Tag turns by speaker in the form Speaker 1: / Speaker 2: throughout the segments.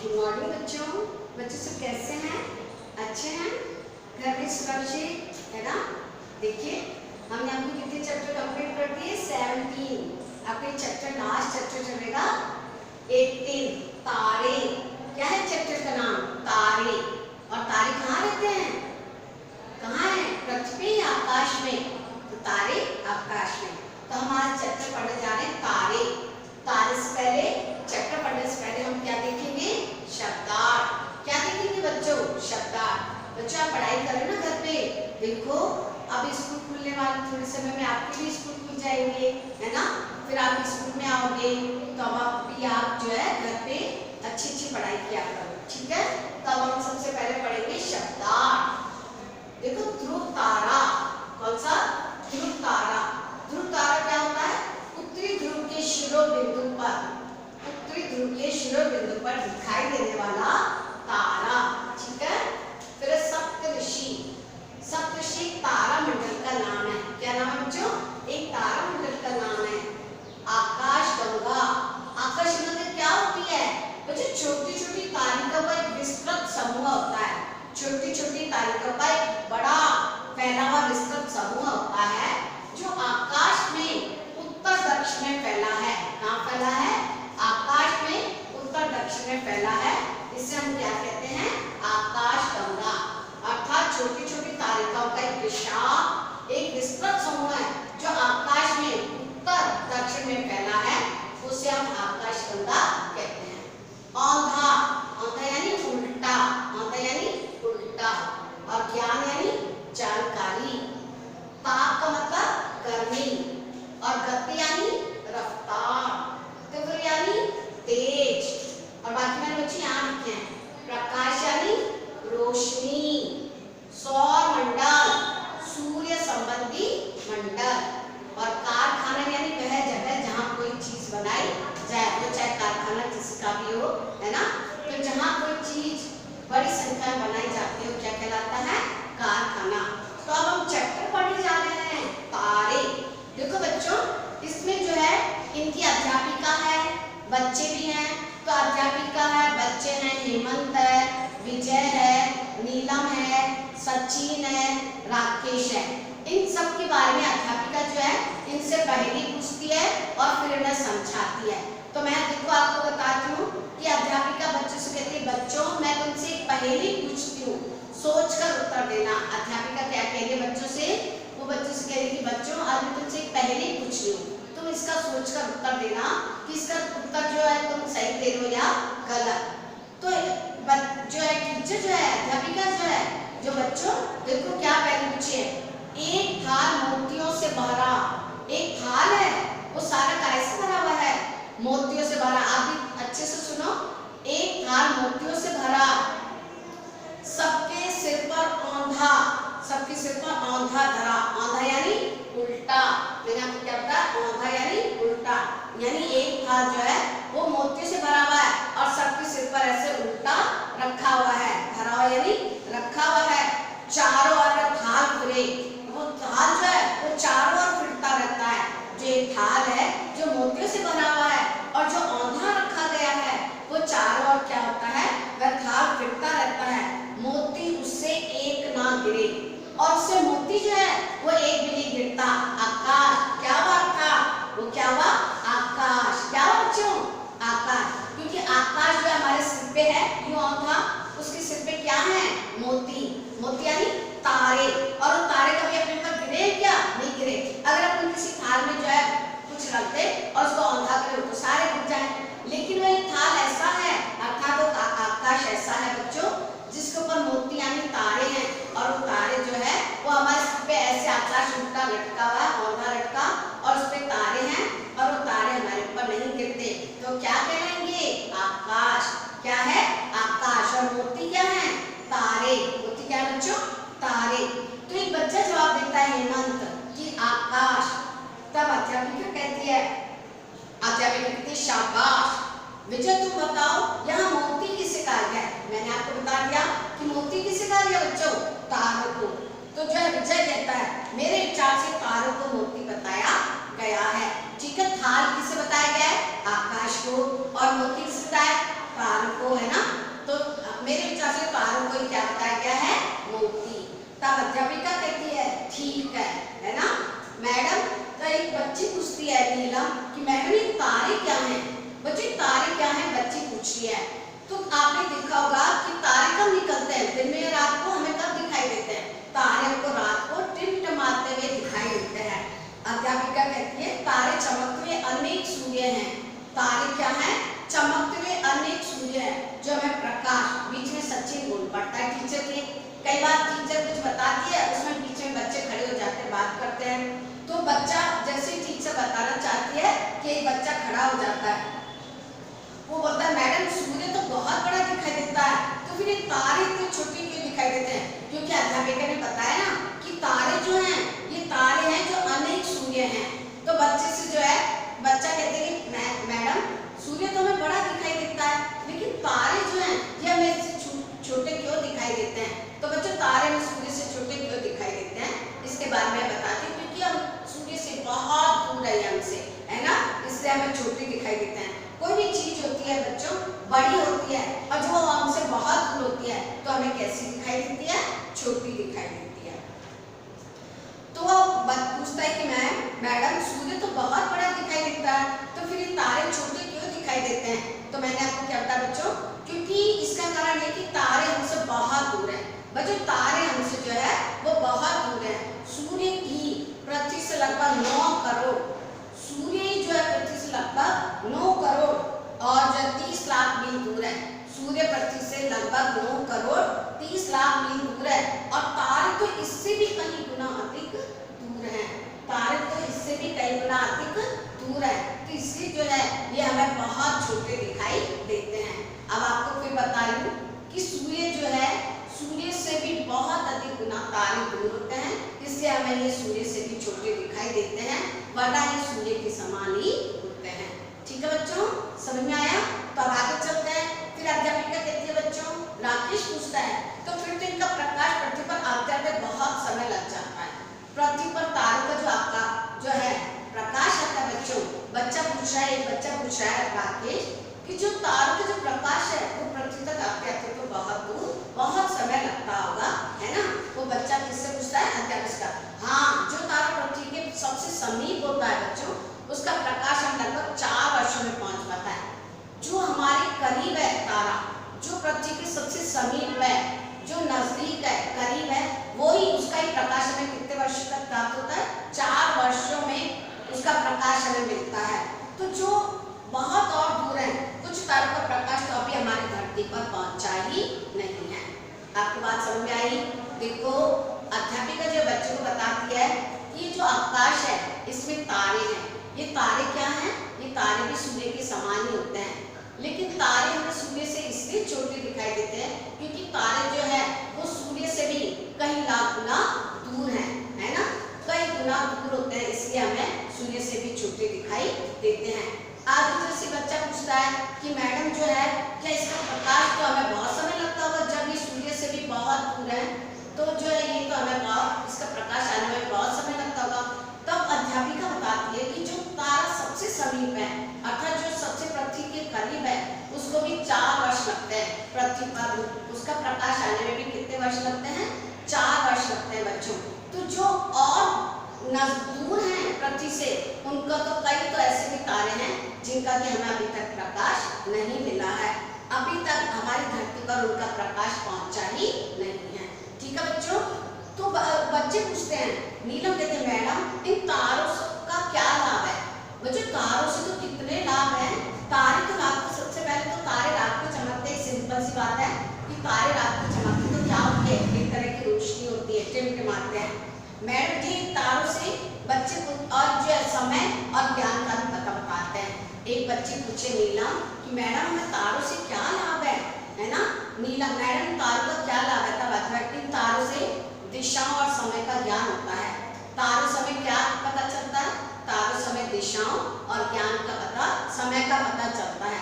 Speaker 1: Good morning बच्चों। बच्चों सब कैसे हैं? अच्छे हैं? घर में सुरक्षित है ना? देखिए हमने आपको कितने चैप्टर कंप्लीट कर दिए? 17। आपके चैप्टर लास्ट चैप्टर चलेगा 18 तारे। क्या है चैप्टर का नाम? तारे। और तारे कहाँ रहते हैं? कहाँ है? पृथ्वी या आकाश में? तो तारे आकाश में। तो हम आज चैप्टर पढ़ने जा रहे हैं तारे। तारे से पहले, चैप्टर पढ़ने से पहले हम क्या देखेंगे? शब्दार्थ। क्या देखेंगे बच्चों? शब्दार्थ। बच्चों आप पढ़ाई करें ना घर पे। देखो अब स्कूल खुलने वाले थोड़े समय में आपके भी स्कूल खुल जाएंगे, है ना? फिर आप स्कूल में आओगे तो अब भी आप जो है घर पे अच्छी अच्छी पढ़ाई किया करो, ठीक है? तो अब हम सबसे पहले पढ़ेंगे शब्दार्थ। देखो ध्रुव तारा। कौन सा? ध्रुव तारा। ध्रुव तारा क्या होता है? उत्तरी ध्रुव के शिरोबिंदु पर, उत्तरी ध्रुव के शिरोबिंदु पर दिखाई देने वाला तारा, ठीक है? फिर सप्तऋषि। सप्तऋषि तारामंडल का नाम है। क्या नाम है बच्चों? एक तारामंडल का नाम है। आकाशगंगा। आकाशगंगा क्या होती है बच्चों? छोटी छोटी तारिकाओं का एक विस्तृत समूह होता है। छोटी छोटी तारिकाओं का एक बड़ा फैला हुआ विस्तृत समूह होता है जो आकाश में उत्तर दक्षिण में फैला है। कहाँ फैला है? आकाश में उत्तर दक्षिण में फैला है। इसे हम क्या कहते हैं? आकाशगंगा। अर्थात छोटी छोटी तारिकाओं का एक विशाल, एक विस्तृत समूह है जो आकाश में उत्तर दक्षिण में फैला है, उसे हम आकाशगंगा कहते हैं। औंधा। औंधा यानी उल्टा। औंधा यानी उल्टा। और ज्ञान यानी जानकारी। ताप का मतलब गर्मी। और गति यानी रफ्तार। तीव्र यानी तेज। और बाकी मैंने बच्चे यहाँ लिखे हैं। प्रकाश यानी रोशनी। सौर मंडल, सूर्य संबंधी मंडल। और कारखाना यानी वह जगह जहाँ कोई चीज बनाई जाए, तो चाहे कारखाना किसका भी हो, है ना? तो जहाँ कोई चीज बड़ी संख्या में बनाई जाती है क्या कहलाता है? कारखाना। तो अब हम चैप्टर पढ़ने जा रहे हैं तारे। देखो बच्चों इसमें जो है इनकी अध्यापिका है, बच्चे भी हैं। तो अध्यापिका है, बच्चे हैं, हेमंत है, विजय है, नीलम है, सचिन है, राकेश है। इन सब के बारे में अध्यापिका जो है इनसे पहेली पूछती है और फिर इन्हें समझाती है। तो मैं देखो आपको बताती हूँ कि अध्यापिका बच्चों से कहती है बच्चों मैं तुमसे एक पहेली पूछती हूँ, सोचकर उत्तर देना। अध्यापिका क्या कह रही है बच्चों से? वो बच्चों से कह रही है कि बच्चों आज मैं तुमसे एक पहेली पूछ रही हूँ, तुम इसका सोचकर उत्तर देना कि इसका उत्तर जो है तुम सही दे रहे हो या गलत। तो जो है टीचर जो है, अध्यापिका जो है, जो बच्चों देखो क्या पहले पूछे है। एक थाल मोतियों से भरा। एक थाल है वो सारा कैसे भरा हुआ है? मोतियों से भरा। आप भी अच्छे से सुनो। एक थाल मोतियों से भरा, सबके सिर पर औंधा, सबके सिर पर औंधा धरा। औंधा यानी उल्टा। मैंने आपको क्या बताया? औंधा यानी उल्टा। यानी एक थाल जो है वो मोतियों से भरा हुआ है और सबके सिर पर ऐसे उल्टा रखा हुआ है। धरा हुआ यानी रखा हुआ है। चारों ओर थाल फिरे। वो थाल जो है वो चारों ओर फिरता रहता है। जो एक थाल है जो मोतियों से बना हुआ है और जो औंधा रखा गया है वो चारों ओर क्या होता है? वह थाल फिरता रहता है। मोती उससे एक ना गिरे। और उससे मोती जो है वो एक भी नहीं गिरता। आकाश क्या हुआ था? वो क्या हुआ? आकाश। क्या हुआ बच्चों? आकाश। क्योंकि आकाश जो हमारे सिर पे है यूं औंधा, उसके सिर पे क्या है? मोती। मोती यानी तारे। और वो तारे कभी अपने ऊपर गिरे क्या? नहीं गिरे। अगर अपन किसी थाल में जो है कुछ रख दे और उसको औंधा करे तो सारे गिर जाए। लेकिन वो एक थाल ऐसा है, अर्थात वो आकाश ऐसा है बच्चों जिसके ऊपर मोती यानी तारे हैं। और वो तारे जो है वो हमारे सिर पे ऐसे आकाश उल्टा लटका हुआ है, औंधा लटका, और उस पे तारे हैं और वो तारे हमारे ऊपर नहीं गिरते। तो क्या कहलाएंगे? आकाश। क्या है? आकाश। और मोती क्या है? तारे। मोती क्या है बच्चों? तारे। तो एक बच्चा जवाब देता है हेमंत कि आकाश। तब अध्यापिका कहती है, अध्यापिका कहती है शाबाश। विजय तुम बताओ यहाँ मोती किसे कहा गया है? मैंने आपको बता दिया कि मोती किसे कहा गया बच्चों? तारों को। तो जो है विजय कहता है मेरे विचार से तारों को मोती बताया गया है। ठीक है, थाल किसे बताया गया है? आकाश को। और मोती किसे बताया? तारों को, है ना? मेरे विचार से तारों को क्या बताया गया है, मोती। तब अध्यापिका कहती है ठीक है ना। मैडम तो एक बच्ची पूछती है नीलम कि मैडम ये तारे क्या हैं। बच्चे तारे क्या हैं बच्ची पूछ रही है। तो आपने देखा होगा कि तारे कब निकलते हैं, दिन में या रात को, हमें कब दिखाई देते हैं, तारे हमको रात को टिमटिमाते हुए दिखाई देते हैं। अध्यापिका कहती है तारे चमकते हुए अनेक सूर्य हैं। तारे क्या है, चमकते हुए अनेक सूर्य हैं जो हमें प्रकाश, बीच में सचिन बोल पड़ता है टीचर के। कई बार टीचर कुछ बताती है, उसमें बीच में बच्चे खड़े हो जाते हैं, बात करते हैं। तो बच्चा जैसे टीचर बताना चाहती है कि एक बच्चा खड़ा हो जाता है, वो बोलता है मैडम सूर्य तो बहुत बड़ा दिखाई देता है, तो फिर ये तारे इतने छोटे क्यों दिखाई देते हैं। क्योंकि अध्यापिका ने बताया ना कि तारे जो हैं ये तारे हैं जो अनेक सूर्य हैं। तो बच्चे से जो है बच्चा कहते हैं कि मैडम सूर्य तो हमें बड़ा दिखाई देता है, लेकिन तारे जो हैं ये हमें इससे छोटे क्यों दिखाई देते हैं। तो बच्चों तारे में सूर्य से छोटे क्यों दिखाई देते हैं, इसके बारे में बताती हूँ। क्योंकि हम सूर्य से बहुत दूर है हमसे, है ना, इसलिए हमें छोटे दिखाई देते हैं। कोई भी चीज होती है बच्चों बड़ी होती है और जो हमसे बहुत दूर होती है तो हमें कैसी दिखाई देती है, छोटी दिखाई देती है। तो वो पूछता है कि मैडम सूर्य तो बहुत बड़ा दिखाई देता है, तो फिर ये तारे छोटे क्यों दिखाई देते हैं। तो मैंने आपको क्या बताया बच्चों, क्योंकि इसका कारण है कि तारे हमसे बहुत दूर है। बच्चों तारे हमसे जो है वो बहुत दूर है। सूर्य की पृथ्वी से लगभग 9 करोड़, सूर्य ही जो है पृथ्वी से लगभग 9 करोड़ और जो 30 लाख मील दूर है। सूर्य पृथ्वी से लगभग 9 करोड़ 30 लाख मील दूर है और तारे तो इससे भी कई गुना अधिक दूर हैं। तारे तो इससे भी कई गुना अधिक दूर है, तो इसलिए जो है ये हमें बहुत छोटे दिखाई देते हैं। अब आपको फिर बता दूं कि सूर्य जो है सूर्य से भी बहुत अधिक गुना तारे दूर होते हैं, इसलिए हमें ये सूर्य से भी छोटे दिखाई देते हैं, वरना ये सूर्य के समान ही होते हैं। ठीक है बच्चों, समझ में आया। तो अब आगे चलते हैं। फिर अध्यापिका कहती है बच्चों, राकेश पूछता है तो फिर तो इनका प्रकाश पृथ्वी पर आते आते बहुत समय लग जाता है। पृथ्वी पर तारों का जो आपका जो है प्रकाश आता है बच्चों, बच्चा पूछ रहा है, एक बच्चा पूछ रहा है राकेश कि जो तारों का जो प्रकाश है वो पृथ्वी तक आते आते तो बहुत दूर बहुत समय लगता होगा, है ना। वो बच्चा किससे पूछता है, अध्यापिका। हाँ, जो तारा पृथ्वी के सबसे समीप होता है बच्चों, उसका प्रकाश हम लगभग 4 वर्षों में पहुंच पाता है। जो हमारे करीब है तारा, जो पृथ्वी के सबसे समीप है, जो नजदीक है, करीब है, वो ही उसका ही प्रकाश हमें कितने वर्ष तक प्राप्त होता है, 4 वर्षों में उसका प्रकाश हमें मिलता है। तो जो बहुत और दूर है, कुछ तारों का प्रकाश तो अभी हमारी धरती पर पहुंचा ही नहीं है। आपको बात समझ में आई। देखो अध्यापिका जो बच्चों को बताती है कि ये जो आकाश है इसमें तारे हैं। ये तारे क्या हैं, ये तारे भी सूर्य के समान ही होते हैं, लेकिन तारे हमें सूर्य से इसलिए छोटे दिखाई देते हैं क्योंकि तारे जो है वो सूर्य से भी कई लाख गुना दूर हैं, है ना, कई गुना दूर होते हैं, इसलिए हमें सूर्य से भी छोटे दिखाई देते हैं। आगे जैसे बच्चा पूछता है कि मैडम जो है क्या इसका प्रकाश तो हमें बहुत समय लगता होगा, जब ये सूर्य से भी बहुत दूर है तो जो है ये तो हमें बहुत इसका प्रकाश आने में बहुत समय लगता होगा। तब अध्यापिका बताती है कि जो तारा सबसे समीप है, अर्थात जो सबसे पृथ्वी के करीब है, उसको भी 4 वर्ष लगते हैं पृथ्वी पर, उसका प्रकाश आने में भी कितने वर्ष लगते हैं, 4 वर्ष लगते हैं बच्चों। तो जो और दूर हैं पृथ्वी से, उनका तो कई तो ऐसे भी तारे हैं जिनका कि हमें अभी तक प्रकाश नहीं मिला है, अभी तक हमारी धरती पर उनका प्रकाश पहुंचा ही नहीं है। ठीक है बच्चों। तो बच्चे पूछते हैं, नीलम कहते हैं मैडम इन तारों का क्या लाभ है। बच्चों तारों से तो कितने लाभ हैं। तारे तो रात को, सबसे पहले तो तारे रात को चमकते हैं, सिंपल सी बात है कि तारे रात को चमकते तो क्या होती है, एक तरह की रोशनी होती है, टिमटिमाते हैं। मैडम जी तारों से बच्चे को और जो है समय और ज्ञान का भी पता बताते हैं। एक बच्ची पूछे नीलम कि मैडम हमें तारों से क्या लाभ है ना। नीलम मैडम तारों का क्या लाभ है। तब अध्यापिका इन तारों से दिशाओं और समय का ज्ञान होता है। तारों समय क्या पता चलता है, तारों समय दिशाओं और ज्ञान का पता, समय का पता चलता है।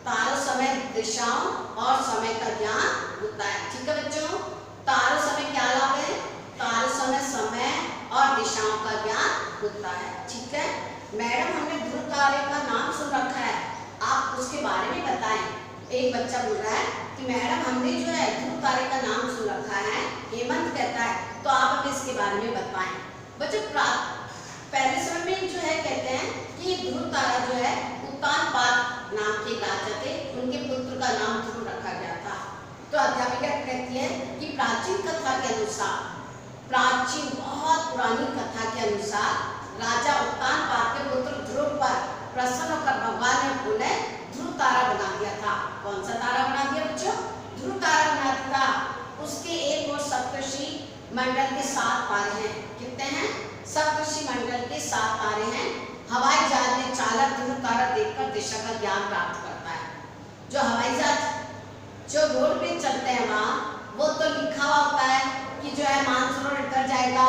Speaker 1: तारों समय दिशाओं और समय का ज्ञान होता है। ठीक है बच्चों। तारों समय क्या लाभ है, तारों समय समय और दिशाओं का ज्ञान होता है। ठीक है मैडम, हमने ध्रुव तारे का नाम सुन रखा है, आप उसके बारे में बताएं। एक बच्चा बोल रहा है कि कि मैडम हमने जो है ध्रुव तारे का नाम सुन रखा है, हेमंत कहता है, तो आप हमें इसके बारे में बताएं। बच्चों पहले समय में जो है कहते हैं कि ध्रुव तारा जो है उत्तानपाद नाम के राजा थे, उनके पुत्र का नाम ध्रुव रखा गया था। तो अध्यापिका कहती है कि प्राचीन कथा के अनुसार, प्राचीन बहुत पुरानी कथा के अनुसार राजा उत्तानपाद के पुत्र ध्रुव पर प्रसन्न होकर भगवान ने उन्हें ध्रुव तारा बना दिया था। कौन सा तारा बना दिया बच्चों? ध्रुव तारा बना दिया था। उसके एक और सप्तर्षि मंडल के 7 तारे हैं। कितने हैं? सप्तर्षि मंडल के 7 तारे हैं। हवाई जहाज में चालक ध्रुव तारा देखकर दिशा का ज्ञान प्राप्त करता है। जो हवाई जहाज जो रोड पे चलते हैं वहाँ, वो तो लिखा हुआ होता है कि जो है मानसरोवर इधर जाएगा,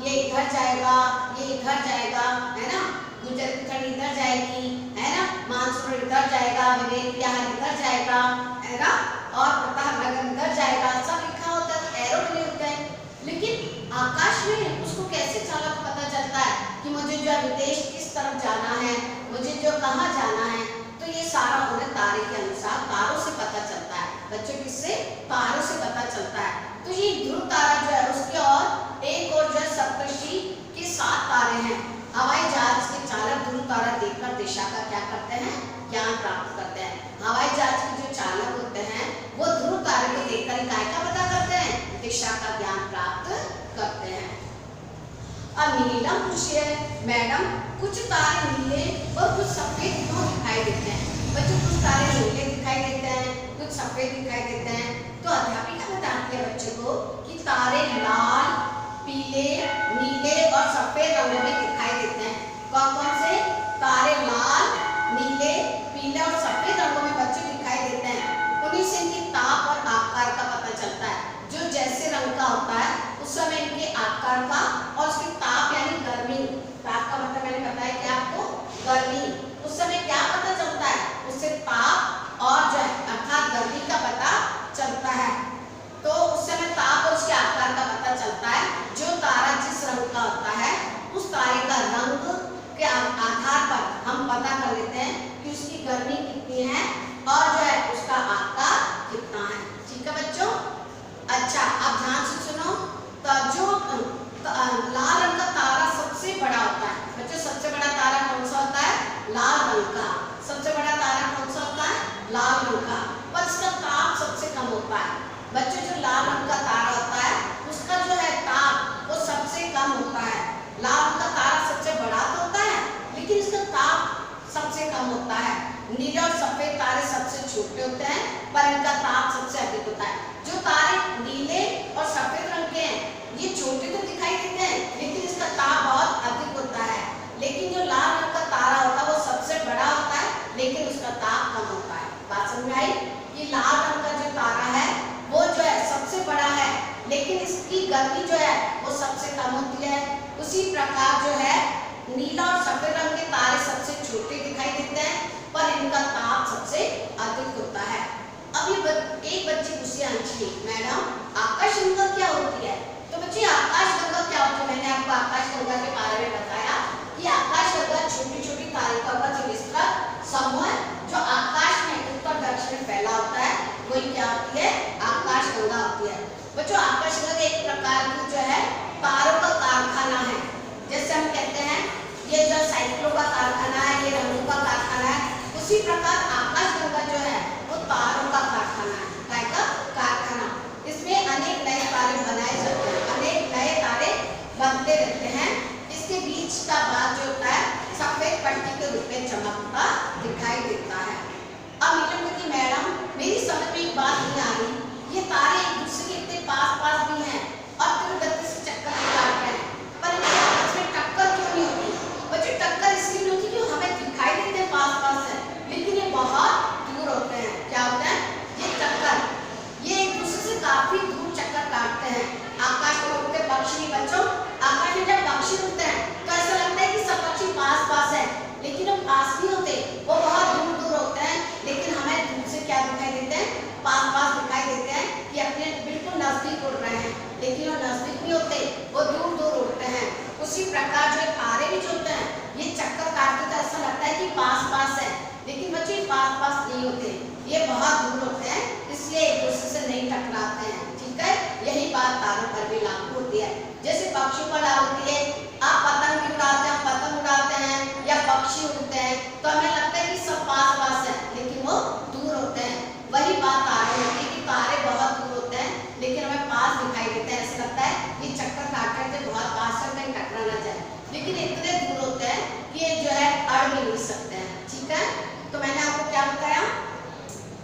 Speaker 1: ये इधर जाएगा, ये इधर जाएगा, है ना, गुजर खंड इधर जाएगी, है ना, मानसरोवर इधर जाएगा, विवेक विहार इधर जाएगा, है ना, और प्रतापनगर इधर जाएगा, सब लिखा होता है, एरो बने होते हैं। लेकिन आकाश में उसको कैसे चालक को पता चलता है कि मुझे जो विदेश किस तरफ जाना है, मुझे जो कहाँ जाना है? तो ये सारा उन्हें तारे के अनुसार तारों से पता चलता है। बच्चों किससे? तारों से पता चलता है। तो ये ध्रुव तारा जो है उसके और एक और जो है सप्तर्षि के 7 तारे हैं। हवाई जहाज के चालक ध्रुव तारा देखकर दिशा का क्या करते हैं? ज्ञान प्राप्त करते हैं। हवाई जहाज के जो चालक होते हैं वो ध्रुव तारे को देखकर काय का पता करते हैं? दिशा का ज्ञान प्राप्त करते हैं। अब नीलम पूछिए मैडम, कुछ तारे नीले और कुछ सफेद क्यों दिखाई देते हैं? बच्चों कुछ तारे नीले दिखाई देते हैं, कुछ सफेद दिखाई देते हैं। तो अध्यापिका बताती है बच्चों को कि तारे लाल, पीले, नीले और सफेद रंगों में दिखाई देते हैं। कौन कौन से तारे? लाल, नीले, पीले और सफेद रंगों में बच्चे दिखाई देते हैं। उन्हीं से इनके ताप और आकार का पता चलता है। जो जैसे रंग का होता है उस समय इनके आकार का और उसके ताप यानी गर्मी, ताप का मतलब मैंने बताया कि आपको गर्मी, उस समय क्या पता चलता है? उससे ताप और जो है अर्थात गर्मी का पता चलता है। तो उस समय ताप और उसके आकार का पता चलता है। जो तारा जिस रंग का होता है उस तारे का रंग के आधार पर हम पता कर लेते हैं कि उसकी गर्मी कितनी है और जो है उसका आकार कितना है। ठीक है बच्चों? अच्छा, आप ध्यान से सुनो। तो जो लाल रंग का तारा सबसे बड़ा होता है बच्चों, सबसे बड़ा तारा कौन सा होता है? लाल रंग का। सबसे बड़ा तारा कौन सा होता है? लाल रंग का। पर इसका ताप सबसे कम होता है। बच्चों जो लाल रंग का तारा होता है उसका जो है ताप वो सबसे कम होता है। लाल रंग का तारा सबसे बड़ा तो होता है लेकिन इसका ताप सबसे कम होता है। नीले और सफेद तारे सबसे छोटे होते हैं पर इनका ताप सबसे अधिक होता है। जो तारे नीले और सफेद रंग के हैं ये छोटे तो दिखाई देते हैं लेकिन इसका ताप बहुत अधिक होता है। लेकिन जो लाल रंग का तारा होता है वो सबसे बड़ा होता है लेकिन उसका ताप कम होता है। बात समझ आई? कि लाल रंग का जो तारा है वो जो है सबसे बड़ा है लेकिन इसकी गर्मी जो है वो सबसे कम होती है। उसी प्रकार जो है नीला और सफेद रंग के तारे सबसे छोटे दिखाई देते हैं पर इनका ताप सबसे अधिक होता है। अब ये एक बच्ची पूछी अंशली, मैडम आकाशगंगा क्या होती है? तो बच्ची आकाशगंगा क्या होती है? मैंने आपको आकाशगंगा के बारे में बताया कि आकाशगंगा छोटी छोटी तारिकाओं का जो विस्तृत समूह है जो आकाश में उत्तर दक्षिण में फैला होता है वही क्या होती है? आकाशगंगा होती है। बच्चों आकाशगंगा एक प्रकार की जो है तारों का कारखाना है। जैसे हम कहते हैं ये जो साइकिलों का कारखाना है, ये रंगों का कारखाना है, उसी प्रकार आकाशगंगा जो है वो तारों का कारखाना है। काय का कारखाना। इसमें अनेक नए तारे बनाए जाते हैं, अनेक नए तारे बनते रहते हैं। इसके बीच का भाग जो होता है सफेद पट्टी के रूप में चमकता दिखाई देता है। अब नीलम कहती मैडम मेरी समझ में एक बात नहीं आ रही, ये तारे एक दूसरे के इतने पास पास भी हैं और तीव्र गति से चक्कर काट रहे हैं पर इनके आपस में टक्कर क्यों नहीं होती? बच्चों टक्कर इसलिए नहीं होती कि हमें दिखाई देते हैं पास पास है लेकिन ये बहुत दूर होते हैं। क्या होते हैं? ये टक्कर, ये एक दूसरे से काफी दूर चक्कर काटते हैं। आकाश में उड़ते पक्षी बच्चों, आकाश में जब पक्षी उड़ते हैं तो ऐसा लगता है कि सब पक्षी पास पास है लेकिन वो पास नहीं होते, वो बहुत दूर दूर होते हैं। लेकिन हमें दूर से क्या दिखाई देते हैं? पास पास दिखाई देते हैं कि अपने बिल्कुल नजदीक उड़ रहे हैं लेकिन वो नजदीक नहीं होते, वो दूर दूर उड़ते हैं। उसी प्रकार जो तारे भी जो होते हैं ये चक्कर काटते तो ऐसा लगता है कि पास पास है लेकिन बच्चे पास पास नहीं होते, ये बहुत दूर होते हैं इसलिए एक लाभ होती है। आप पतंग भी उड़ाते हैं, पतंग उड़ाते हैं या पक्षी उड़ते हैं तो हमें लगता है कि सब पास पास है, लेकिन वो दूर होते हैं। वही बात तारे होती है कि तारे बहुत दूर होते हैं लेकिन हमें पास दिखाई देते हैं। ऐसा लगता है कि चक्कर काटते थे बहुत पास से कहीं टकरा ना जाए, लेकिन इतने दूर होते हैं कि ये जो है अड़ भी नहीं सकते हैं। ठीक है, तो मैंने आपको क्या बताया?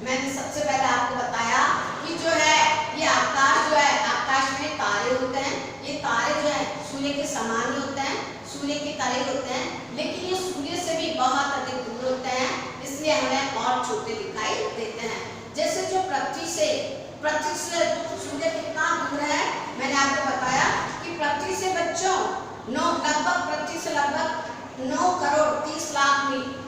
Speaker 1: मैंने सबसे पहले आपको बताया कि जो है ये आकाश जो है, आकाश में तारे होते हैं। ये तारे जो है सूर्य के समान ही होते हैं, सूर्य की तरह होते हैं, लेकिन ये सूर्य से भी बहुत अधिक दूर होते हैं, इसलिए हमें और छोटे दिखाई देते हैं। जैसे जो पृथ्वी से सूर्य कितना दूर है, मैंने आपको बताया कि पृथ्वी से बच्चों पृथ्वी से लगभग 9 करोड़ 30 लाख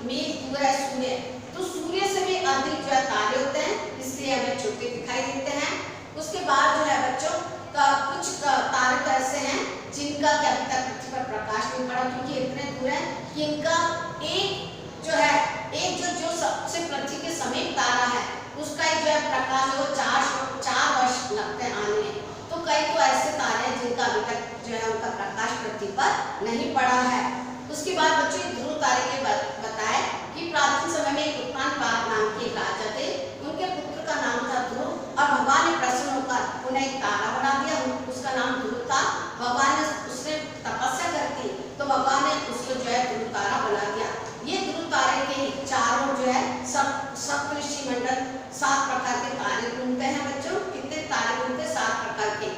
Speaker 1: मील दूर है सूर्य। तो सूर्य से भी अधिक जो है तारे होते हैं, इसलिए हमें छोटे दिखाई देते हैं। उसके बाद जो है बच्चों कुछ तारे तो ऐसे हैं जिनका कि अभी तक पृथ्वी पर प्रकाश नहीं पड़ा, क्योंकि इतने दूर है कि इनका एक जो सबसे पृथ्वी के समीप तारा है उसका एक जो है प्रकाश वो 4 वर्ष लगते हैं आने में। तो कई तो ऐसे तारे हैं जिनका अभी तक जो है उनका प्रकाश पृथ्वी पर नहीं पड़ा है। उसके बाद बच्चों ध्रुव तारे के बताए कि प्राचीन समय में एक उत्तानपाद नाम के एक राजा थे, उनके पुत्र का नाम था ध्रुव, और भगवान ने प्रसन्न होकर उन्हें एक तारा बना दिया, उसका नाम ध्रुव था। भगवान ने उसने तपस्या कर दी तो भगवान ने उसको जो है ध्रुव तारा बना दिया। ये ध्रुव तारे के चारों जो है सप्तऋषि मंडल 7 प्रकार के तारे घूमते हैं बच्चों। कितने तारे घूमते हैं? 7 प्रकार के।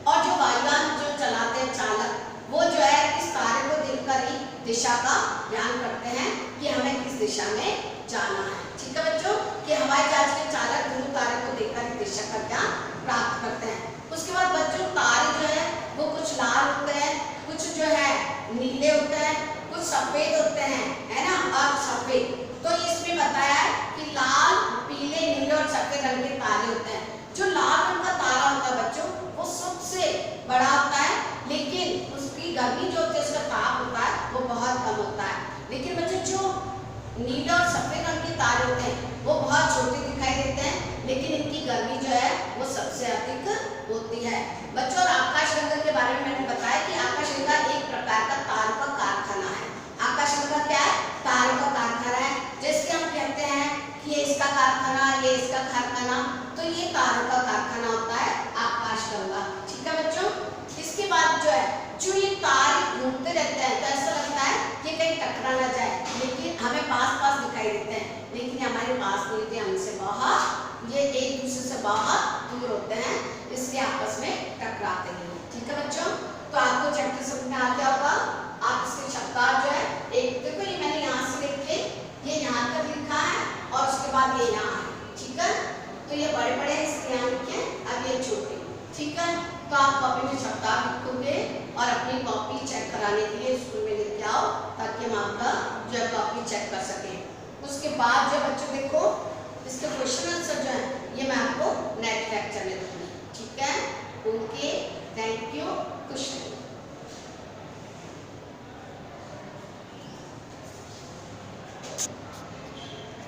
Speaker 1: और जो वायुयान जो चलाते हैं चालक, वो जो है इस तारे को देखकर ही दिशा का ज्ञान करते हैं कि हमें किस दिशा में जाना है। ठीक है बच्चों, कि हवाई जहाज के चालक ध्रुव तारे को देखकर ही दिशा का ज्ञान प्राप्त करते हैं। उसके बाद बच्चों तारे जो है वो कुछ लाल होते हैं, कुछ जो है नीले होते हैं, कुछ सफेद होते हैं, है ना, और सफेद। तो इसमें बताया है कि लाल, पीले, नीले और सफेद रंग के तारे होते हैं। जो लाल रंग का तारा होता है बच्चों वो सबसे बड़ा होता है, लेकिन उसकी गर्मी जो होती है, उसका ताप होता है वो बहुत कम होता है। लेकिन बच्चों जो नीले और सफेद रंग के तारे होते हैं वो बहुत छोटे दिखाई देते हैं, लेकिन इनकी गर्मी जो है वो सबसे अधिक होती है। बच्चों और आकाशगंगा के बारे में मैंने बताया कि आकाशगंगा एक प्रकार का तारों का कारखाना है। आकाशगंगा क्या है? तारों का कारखाना है। जैसे हम कहते हैं कि ये इसका कारखाना, ये इसका कारखाना, तो ये तारों का कारखाना होता है आकाशगंगा। ठीक है बच्चों, इसके बाद जो है जो ये तारे घूमते रहते हैं तो ऐसा लगता है कि कहीं टकरा ना जाए, लेकिन हमें पास पास दिखाई देते हैं, लेकिन हमारे पास नहीं होते, हमसे बहुत, ये एक दूसरे से बहुत दूर होते हैं, इसलिए आपस में टकराते हैं। ठीक है बच्चों, तो आपको चैप्टर समझ में आ गया होगा। आप इसके शब्दार्थ जो है एक देखो, ये मैंने यहाँ से लिख के ये यहाँ तक लिखा है और उसके बाद ये यहाँ है। ठीक है, तो ये बड़े बड़े हैं इसलिए यहाँ लिखे, अब ये छोटे। ठीक है, तो आप कॉपी में शब्दार्थ लिखोगे और अपनी कॉपी चेक कराने के लिए स्कूल में लेके आओ, ताकि हम आपका जो है कॉपी चेक कर सकें। उसके बाद जो बच्चों देखो इसके क्वेश्चन आंसर जो है ये मैं